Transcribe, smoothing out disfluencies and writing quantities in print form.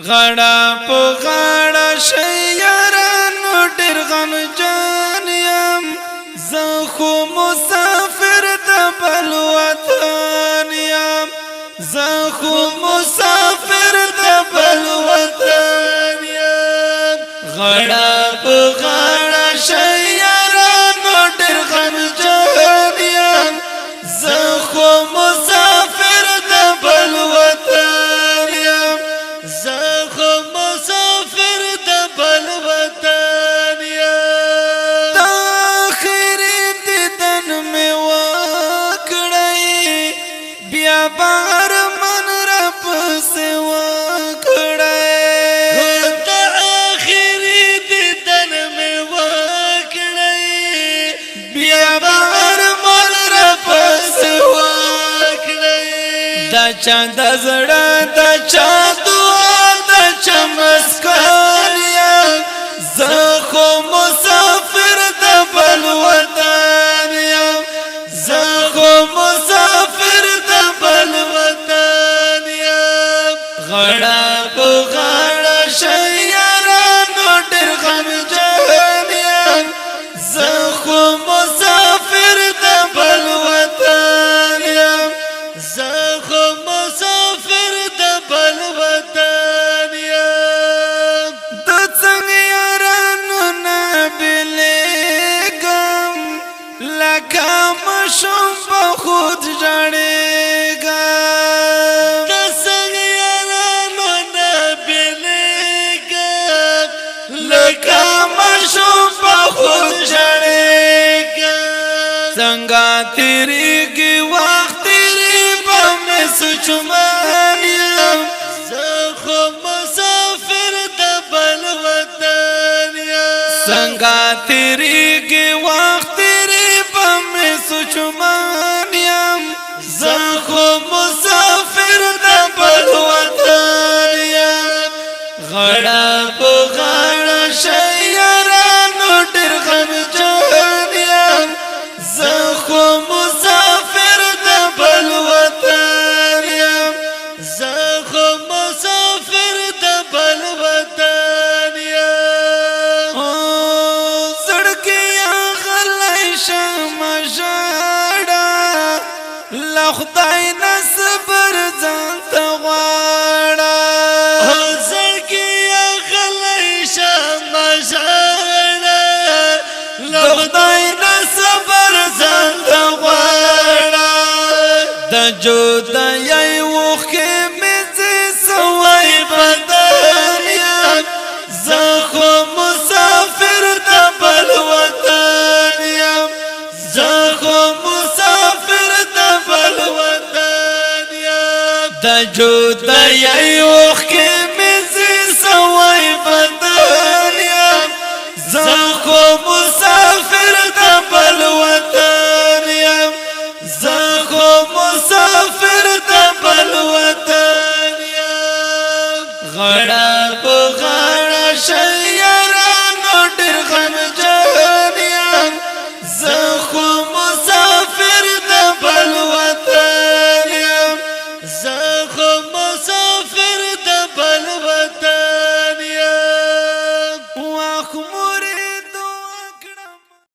غړا په غړا شیارانو ډېر غمجن یم زه خو مسافر د بل وطن یم زه خو مسافر د بل وطن یم غړا په غړا شیارانو ډېر غمجن یم زه خو مسافر د بل وطن یم زه خو مسافر د بل وطن یم د آخري دیدن مې وکړی بیا به ارمان راپسې وکړی د آخري دیدن مې وکړی بیا به ارمان راپسې وکړی دا چا د زړه دا چا چمسکار یم زه خو مسافر د بل وطن یم زه خو مسافر د بل وطن یم غړا په غړا شیارانو ډېر غمجن یم زه خو مسافر د بل وطن یم زه خو مسافر د بل وطن مشم په خود جړېږم د څنګه یارانو نه بېلېږم لکه مشم په خود جړېږم څنګه تېرېږي وخت تېرې به مې سوچمان یم زه خو مسافر د بل وطن یم څنګه تېرېږي وخت سوچمان یم زه خو مسافر د بل وطن یم غړا په غړا شیارانو ډېر غمجن یم زه خو مسافر د بل وطن یم زه خو مسافر د بل وطن یم زړګیا غلی شم خدای نصبر ځان ته غواړه زړګیا غلی شمه ژاړه له خدای نصبر ځان ته غواړه د جدایۍ اوښکې مې ځې سوی بدن یم زه خو مسافر د بل وطن یم زه خو د جدایۍ اوښکې مې ځې سوی بدن یم زه خو مسافر د بل وطن یم زه خو مسافر د بل وطن یم غړا